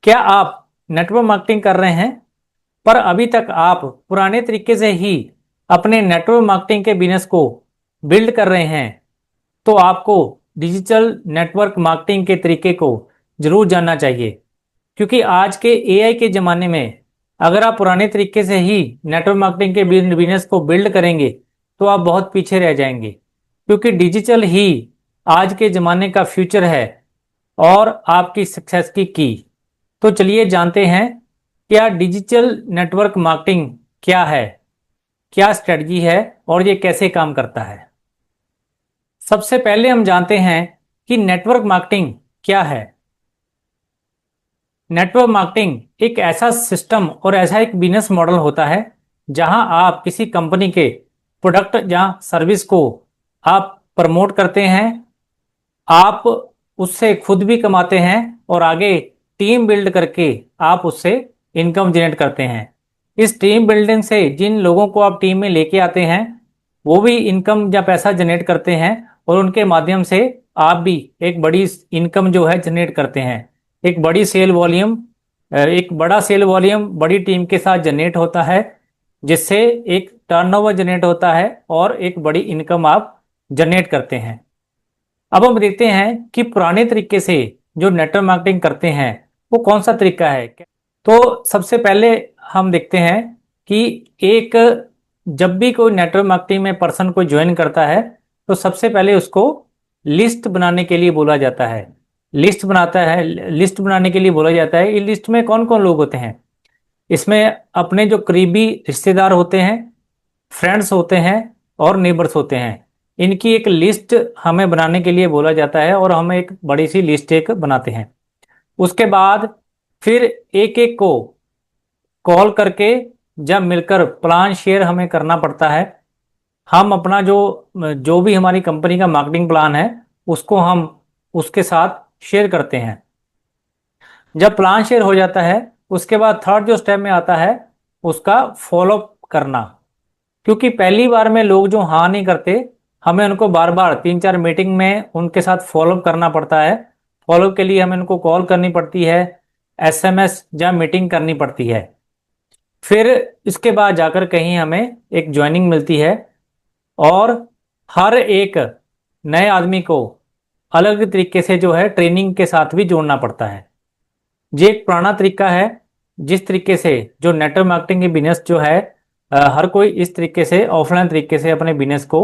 क्या आप network marketing कर रहे हैं पर अभी तक आप पुराने तरीके से ही अपने नेटवर्क मार्केटिंग के बिजनेस को बिल्ड कर रहे हैं तो आपको डिजिटल नेटवर्क मार्केटिंग के तरीके को जरूर जानना चाहिए। क्योंकि आज के एआई के ज़माने में अगर आप पुराने तरीके से ही नेटवर्क मार्केटिंग के बिजनेस को बिल्ड करेंगे तो आप बहुत पीछे रह जाएंगे, क्योंकि डिजिटल ही आज के ज़माने का फ्यूचर है और आपकी सक्सेस की। तो चलिए जानते हैं क्या डिजिटल नेटवर्क मार्केटिंग क्या है, क्या स्ट्रेटजी है और ये कैसे काम करता है। सबसे पहले हम जानते हैं कि नेटवर्क मार्केटिंग क्या है। नेटवर्क मार्केटिंग एक ऐसा सिस्टम और ऐसा एक बिजनेस मॉडल होता है जहां आप किसी कंपनी के प्रोडक्ट या सर्विस को आप प्रमोट करते हैं, आप उससे खुद भी कमाते हैं और आगे टीम बिल्ड करके आप उससे इनकम जनरेट करते हैं। इस टीम बिल्डिंग से जिन लोगों को आप टीम में लेके आते हैं वो भी इनकम या पैसा जनरेट करते हैं और उनके माध्यम से आप भी एक बड़ी इनकम जो है जनरेट करते हैं। एक बड़ी सेल वॉल्यूम एक बड़ा सेल वॉल्यूम बड़ी टीम के साथ जनरेट होता है, जिससे एक टर्नओवर जनरेट होता है और एक बड़ी इनकम आप जनरेट करते हैं। अब हम देखते हैं कि पुराने तरीके से जो नेटवर्क मार्केटिंग करते हैं वो कौन सा तरीका है। तो सबसे पहले हम देखते हैं कि एक जब भी कोई नेटवर्क मार्केटिंग में पर्सन को ज्वाइन करता है तो सबसे पहले उसको लिस्ट बनाने के लिए बोला जाता है। लिस्ट बनाने के लिए बोला जाता है। इस लिस्ट में कौन कौन लोग होते हैं? इसमें अपने जो करीबी रिश्तेदार होते हैं, फ्रेंड्स होते हैं और नेबर्स होते हैं। इनकी एक लिस्ट हमें बनाने के लिए बोला जाता है और हम एक बड़ी सी लिस्ट एक बनाते हैं। उसके बाद फिर एक एक को कॉल करके जब मिलकर प्लान शेयर हमें करना पड़ता है। हम अपना जो जो भी हमारी कंपनी का मार्केटिंग प्लान है उसको हम उसके साथ शेयर करते हैं। जब प्लान शेयर हो जाता है उसके बाद थर्ड जो स्टेप में आता है उसका फॉलोअप करना। क्योंकि पहली बार में लोग जो हाँ नहीं करते, हमें उनको बार बार 3-4 मीटिंग में उनके साथ फॉलोअप करना पड़ता है। फॉलोअप के लिए हमें उनको कॉल करनी पड़ती है, एसएमएस या मीटिंग करनी पड़ती है। फिर इसके बाद जाकर कहीं हमें एक ज्वाइनिंग मिलती है और हर एक नए आदमी को अलग तरीके से जो है ट्रेनिंग के साथ भी जोड़ना पड़ता है। ये एक पुराना तरीका है जिस तरीके से जो नेटवर्क मार्केटिंग की बिजनेस जो है हर कोई इस तरीके से ऑफलाइन तरीके से अपने बिजनेस को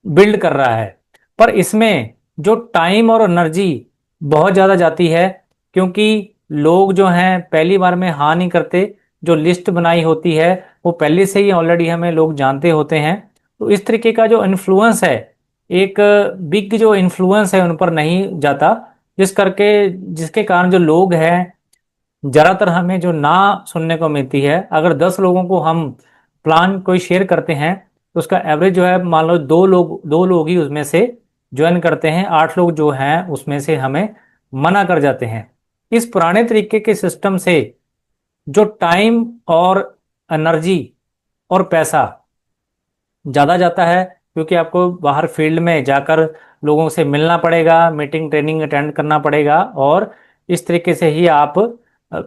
बिल्ड कर रहा है। पर इसमें जो टाइम और एनर्जी बहुत ज़्यादा जाती है, क्योंकि लोग जो हैं पहली बार में हाँ नहीं करते। जो लिस्ट बनाई होती है वो पहले से ही ऑलरेडी हमें लोग जानते होते हैं। तो इस तरीके का जो इन्फ्लुएंस है, एक बिग जो इन्फ्लुएंस है उन पर नहीं जाता, जिसके कारण जो लोग हैं ज़्यादातर हमें जो ना सुनने को मिलती है। अगर 10 लोगों को हम प्लान कोई शेयर करते हैं तो उसका एवरेज जो है मान लो 2 लोग ही उसमें से ज्वाइन करते हैं, 8 लोग जो हैं उसमें से हमें मना कर जाते हैं। इस पुराने तरीके के सिस्टम से जो टाइम और एनर्जी और पैसा ज़्यादा जाता है, क्योंकि आपको बाहर फील्ड में जाकर लोगों से मिलना पड़ेगा, मीटिंग ट्रेनिंग अटेंड करना पड़ेगा और इस तरीके से ही आप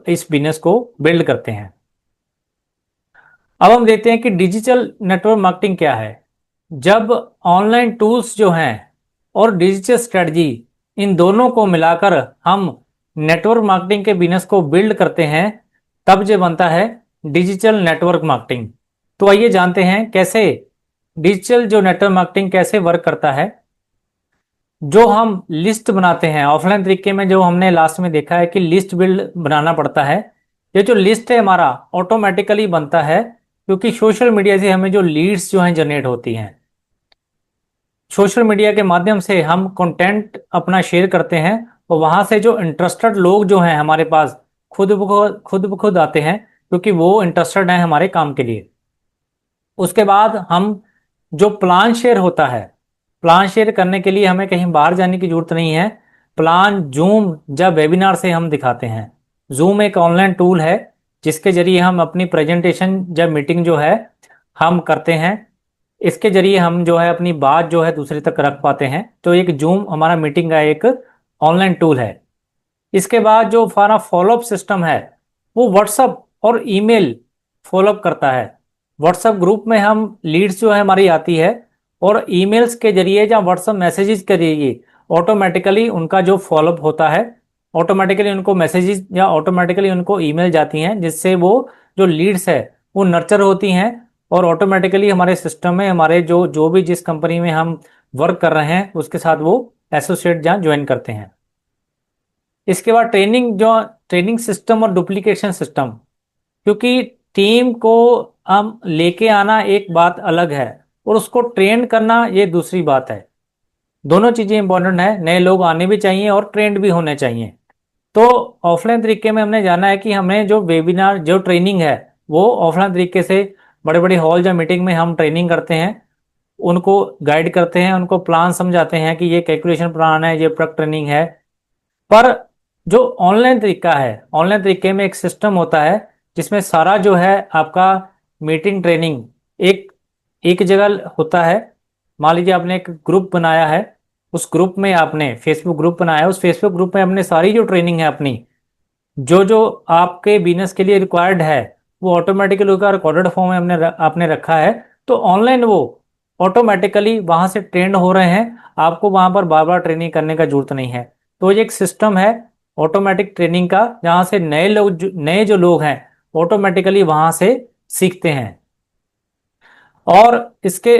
इस बिजनेस को बिल्ड करते हैं। अब हम देखते हैं कि डिजिटल नेटवर्क मार्केटिंग क्या है। जब ऑनलाइन टूल्स जो हैं और डिजिटल स्ट्रेटजी, इन दोनों को मिलाकर हम नेटवर्क मार्केटिंग के बिजनेस को बिल्ड करते हैं, तब जो बनता है डिजिटल नेटवर्क मार्केटिंग। तो आइए जानते हैं कैसे डिजिटल जो नेटवर्क मार्केटिंग कैसे वर्क करता है। जो हम लिस्ट बनाते हैं ऑफलाइन तरीके में, जो हमने लास्ट में देखा है कि लिस्ट बिल्ड बनाना पड़ता है, ये जो लिस्ट है हमारा ऑटोमेटिकली बनता है, क्योंकि सोशल मीडिया से हमें जो लीड्स जो हैं जनरेट होती हैं। सोशल मीडिया के माध्यम से हम कंटेंट अपना शेयर करते हैं और वहां से जो इंटरेस्टेड लोग जो हैं हमारे पास खुद ब खुद आते हैं, क्योंकि वो इंटरेस्टेड हैं हमारे काम के लिए। उसके बाद हम जो प्लान शेयर होता है, प्लान शेयर करने के लिए हमें कहीं बाहर जाने की जरूरत नहीं है। प्लान जूम या वेबिनार से हम दिखाते हैं। जूम एक ऑनलाइन टूल है जिसके जरिए हम अपनी प्रेजेंटेशन या मीटिंग जो है हम करते हैं। इसके जरिए हम जो है अपनी बात जो है दूसरे तक रख पाते हैं। तो एक जूम हमारा मीटिंग का एक ऑनलाइन टूल है। इसके बाद जो हमारा फॉलोअप सिस्टम है वो व्हाट्सअप और ईमेल फॉलोअप करता है। व्हाट्सअप ग्रुप में हम लीड्स जो है हमारी आती है, और ईमेल्स के जरिए या व्हाट्सअप मैसेजेस के जरिए ऑटोमेटिकली उनका जो फॉलोअप होता है, ऑटोमेटिकली उनको मैसेजेस या ऑटोमेटिकली उनको ईमेल जाती हैं, जिससे वो जो लीड्स है वो नर्चर होती हैं, और ऑटोमेटिकली हमारे सिस्टम में हमारे जो जो भी जिस कंपनी में हम वर्क कर रहे हैं उसके साथ वो एसोसिएट जहाँ ज्वाइन करते हैं। इसके बाद ट्रेनिंग सिस्टम और डुप्लीकेशन सिस्टम, क्योंकि टीम को हम लेके आना एक बात अलग है और उसको ट्रेन करना ये दूसरी बात है। दोनों चीजें इंपॉर्टेंट है, नए लोग आने भी चाहिए और ट्रेंड भी होने चाहिए। तो ऑफलाइन तरीके में हमने जाना है कि हमें जो वेबिनार जो ट्रेनिंग है वो ऑफलाइन तरीके से बड़े बड़े हॉल या मीटिंग में हम ट्रेनिंग करते हैं, उनको गाइड करते हैं, उनको प्लान समझाते हैं कि ये कैलकुलेशन प्लान है, ये प्रोडक्ट ट्रेनिंग है। पर जो ऑनलाइन तरीका है, ऑनलाइन तरीके में एक सिस्टम होता है जिसमें सारा जो है आपका मीटिंग ट्रेनिंग एक एक जगह होता है। मान लीजिए आपने एक ग्रुप बनाया है, उस ग्रुप में आपने फेसबुक ग्रुप बनाया है, उस फेसबुक ग्रुप में अपने सारी जो ट्रेनिंग है अपनी जो जो आपके बिजनेस के लिए रिक्वायर्ड है वो ऑटोमेटिकली उसका रिकॉर्डेड फॉर्म में आपने रखा है। तो ऑनलाइन वो ऑटोमेटिकली वहां से ट्रेंड हो रहे हैं, आपको वहां पर बार बार ट्रेनिंग करने का जरूरत नहीं है। तो ये एक सिस्टम है ऑटोमेटिक ट्रेनिंग का, जहां से नए जो लोग हैं ऑटोमेटिकली वहां से सीखते हैं। और इसके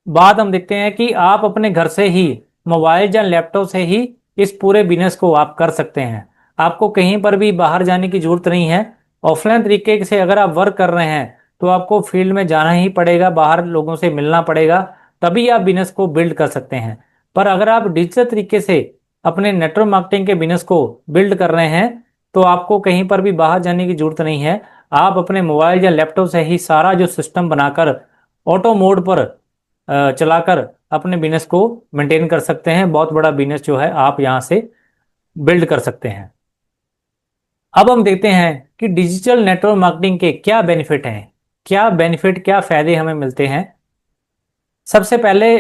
बाद हम देखते हैं कि आप अपने घर से ही मोबाइल या लैपटॉप से ही इस पूरे बिजनेस को आप कर सकते हैं। आपको कहीं पर भी बाहर जाने की जरूरत नहीं है। ऑफलाइन तरीके से अगर आप वर्क कर रहे हैं तो आपको फील्ड में जाना ही पड़ेगा, बाहर लोगों से मिलना पड़ेगा, तभी आप बिजनेस को बिल्ड कर सकते हैं। पर अगर आप डिजिटल तरीके से अपने नेटवर्क मार्केटिंग के बिजनेस को बिल्ड कर रहे हैं तो आपको कहीं पर भी बाहर जाने की जरूरत नहीं है। आप अपने मोबाइल या लैपटॉप से ही सारा जो सिस्टम बनाकर ऑटो मोड पर चलाकर अपने बिजनेस को मेंटेन कर सकते हैं। बहुत बड़ा बिजनेस जो है आप यहां से बिल्ड कर सकते हैं। अब हम देखते हैं कि डिजिटल नेटवर्क मार्केटिंग के क्या बेनिफिट हैं, क्या फायदे हमें मिलते हैं। सबसे पहले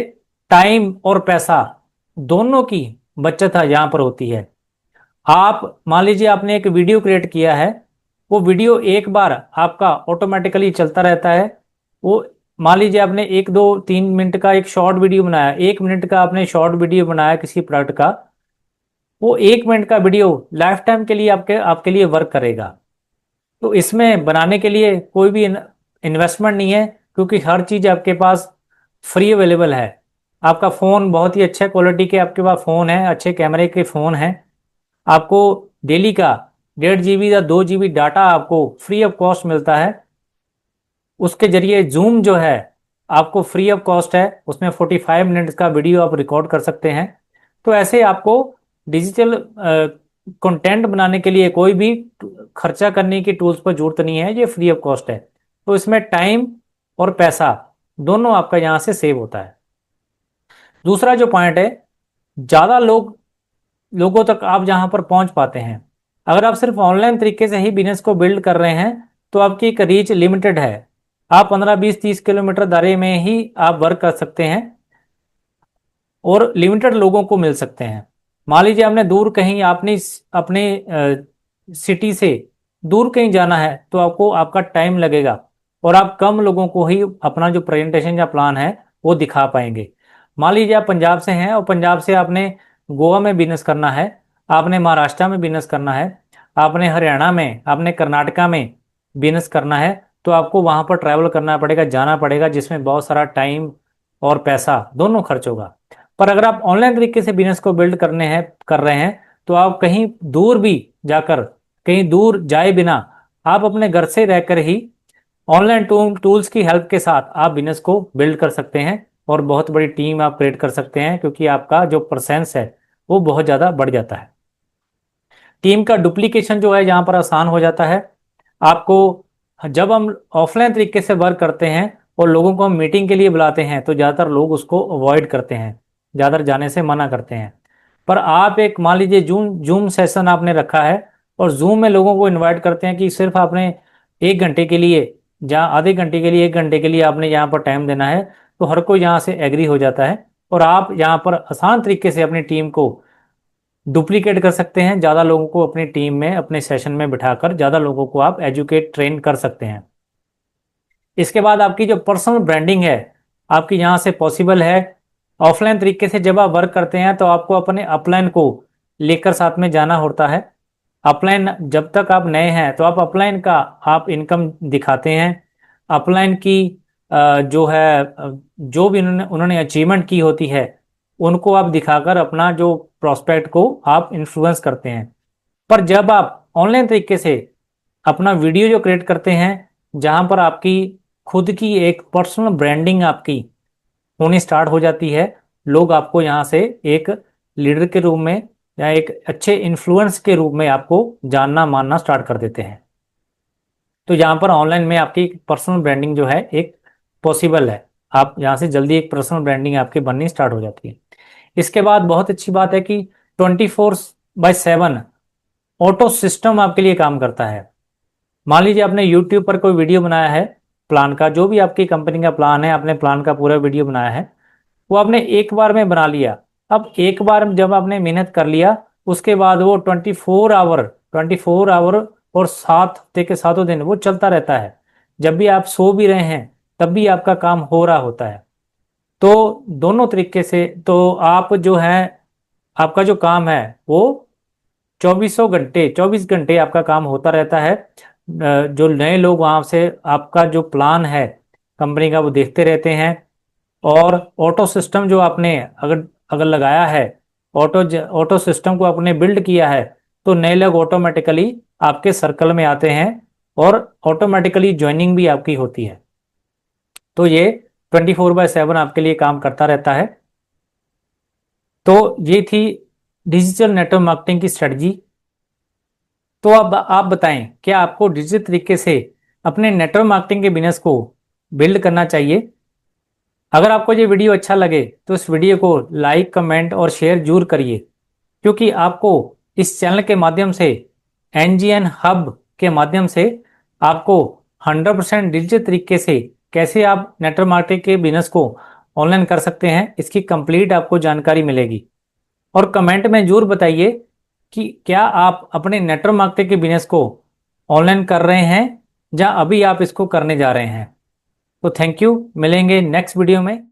टाइम और पैसा दोनों की बचत यहां पर होती है। आप मान लीजिए आपने एक वीडियो क्रिएट किया है, वो वीडियो एक बार आपका ऑटोमेटिकली चलता रहता है। वो मान लीजिए आपने 1 2 3 मिनट का एक शॉर्ट वीडियो बनाया, 1 मिनट का आपने शॉर्ट वीडियो बनाया किसी प्रोडक्ट का, वो 1 मिनट का वीडियो लाइफ टाइम के लिए आपके आपके लिए वर्क करेगा। तो इसमें बनाने के लिए कोई भी इन्वेस्टमेंट नहीं है, क्योंकि हर चीज आपके पास फ्री अवेलेबल है। आपका फोन बहुत ही अच्छे क्वालिटी के आपके पास फोन है, अच्छे कैमरे के फोन है। आपको डेली का 1.5 GB या 2 GB डाटा आपको फ्री ऑफ कॉस्ट मिलता है। उसके जरिए जूम जो है आपको फ्री ऑफ कॉस्ट है, उसमें 45 मिनट्स का वीडियो आप रिकॉर्ड कर सकते हैं। तो ऐसे आपको डिजिटल कंटेंट बनाने के लिए कोई भी खर्चा करने की टूल्स पर जरूरत नहीं है, ये फ्री ऑफ कॉस्ट है। तो इसमें टाइम और पैसा दोनों आपका यहाँ से सेव होता है। दूसरा जो पॉइंट है, ज़्यादा लोगों तक आप जहां पर पहुंच पाते हैं। अगर आप सिर्फ ऑनलाइन तरीके से ही बिजनेस को बिल्ड कर रहे हैं तो आपकी एक रीच लिमिटेड है। आप 15 20 30 किलोमीटर दायरे में ही आप वर्क कर सकते हैं और लिमिटेड लोगों को मिल सकते हैं। मान लीजिए आपने दूर कहीं अपनी अपने सिटी से दूर कहीं जाना है तो आपको आपका टाइम लगेगा और आप कम लोगों को ही अपना जो प्रेजेंटेशन या प्लान है वो दिखा पाएंगे। मान लीजिए आप पंजाब से हैं और पंजाब से आपने गोवा में बिजनेस करना है, आपने महाराष्ट्र में बिजनेस करना है, आपने हरियाणा में, आपने कर्नाटका में बिजनेस करना है, तो आपको वहां पर ट्रैवल करना पड़ेगा, जाना पड़ेगा, जिसमें बहुत सारा टाइम और पैसा दोनों खर्च होगा। पर अगर आप ऑनलाइन तरीके से बिजनेस को बिल्ड कर रहे हैं तो आप कहीं दूर भी जाकर, कहीं दूर जाए बिना आप अपने घर से रहकर ही ऑनलाइन टूल्स की हेल्प के साथ आप बिजनेस को बिल्ड कर सकते हैं और बहुत बड़ी टीम आप क्रिएट कर सकते हैं, क्योंकि आपका जो परसेंस है वो बहुत ज़्यादा बढ़ जाता है। टीम का डुप्लीकेशन जो है यहाँ पर आसान हो जाता है। आपको जब हम ऑफलाइन तरीके से वर्क करते हैं और लोगों को हम मीटिंग के लिए बुलाते हैं तो ज़्यादातर लोग उसको अवॉइड करते हैं, ज़्यादातर जाने से मना करते हैं। पर आप एक मान लीजिए जूम जूम सेशन आपने रखा है और जूम में लोगों को इनवाइट करते हैं कि सिर्फ आपने 1 घंटे के लिए, जहाँ आधे घंटे के लिए, 1 घंटे के लिए आपने यहाँ पर टाइम देना है, तो हर कोई यहाँ से एग्री हो जाता है और आप यहाँ पर आसान तरीके से अपनी टीम को डुप्लीकेट कर सकते हैं, ज़्यादा लोगों को अपनी टीम में अपने सेशन में बिठाकर ज़्यादा लोगों को आप एजुकेट ट्रेन कर सकते हैं। इसके बाद आपकी जो पर्सनल ब्रांडिंग है आपकी यहाँ से पॉसिबल है। ऑफलाइन तरीके से जब आप वर्क करते हैं तो आपको अपने अपलाइन को लेकर साथ में जाना होता है। अपलाइन जब तक आप नए हैं तो आप अपलाइन का आप इनकम दिखाते हैं। अपलाइन की जो है जो भी उन्होंने अचीवमेंट की होती है उनको आप दिखाकर अपना जो प्रोस्पेक्ट को आप इन्फ्लुएंस करते हैं। पर जब आप ऑनलाइन तरीके से अपना वीडियो जो क्रिएट करते हैं जहां पर आपकी खुद की एक पर्सनल ब्रांडिंग आपकी होनी स्टार्ट हो जाती है, लोग आपको यहाँ से एक लीडर के रूप में या एक अच्छे इन्फ्लुएंस के रूप में आपको जानना मानना स्टार्ट कर देते हैं। तो यहाँ पर ऑनलाइन में आपकी पर्सनल ब्रांडिंग जो है एक पॉसिबल है। आप यहाँ से जल्दी एक पर्सनल ब्रांडिंग आपकी बननी स्टार्ट हो जाती है। इसके बाद बहुत अच्छी बात है कि 24/7 ऑटो सिस्टम आपके लिए काम करता है। मान लीजिए आपने यूट्यूब पर कोई वीडियो बनाया है, प्लान का जो भी आपकी कंपनी का प्लान है, आपने प्लान का पूरा वीडियो बनाया है, वो आपने एक बार में बना लिया। अब एक बार जब आपने मेहनत कर लिया उसके बाद वो 24 आवर और 7 हफ्ते के 7 दिन वो चलता रहता है। जब भी आप सो भी रहे हैं तब भी आपका काम हो रहा होता है। तो दोनों तरीके से तो आप जो है आपका जो काम है वो 24 घंटे आपका काम होता रहता है। जो नए लोग वहाँ से आपका जो प्लान है कंपनी का वो देखते रहते हैं। और ऑटो सिस्टम जो आपने अगर अगर लगाया है, ऑटो सिस्टम को आपने बिल्ड किया है, तो नए लोग ऑटोमेटिकली आपके सर्कल में आते हैं और ऑटोमेटिकली ज्वाइनिंग भी आपकी होती है। तो ये 24/7 आपके लिए काम करता रहता है। तो ये थी डिजिटल नेटवर्क मार्केटिंग की स्ट्रेटजी। तो अब आप बताएं क्या आपको डिजिटल तरीके से अपने नेटवर्क मार्केटिंग के बिजनेस को बिल्ड करना चाहिए? अगर आपको ये वीडियो अच्छा लगे तो इस वीडियो को लाइक, कमेंट और शेयर जरूर करिए, क्योंकि आपको इस चैनल के माध्यम से एनजीएन हब के माध्यम से आपको 100% डिजिटल तरीके से कैसे आप नेटवर्क मार्केटिंग के बिजनेस को ऑनलाइन कर सकते हैं इसकी कंप्लीट आपको जानकारी मिलेगी। और कमेंट में जरूर बताइए कि क्या आप अपने नेटवर्क मार्केटिंग के बिजनेस को ऑनलाइन कर रहे हैं या अभी आप इसको करने जा रहे हैं। तो थैंक यू, मिलेंगे नेक्स्ट वीडियो में।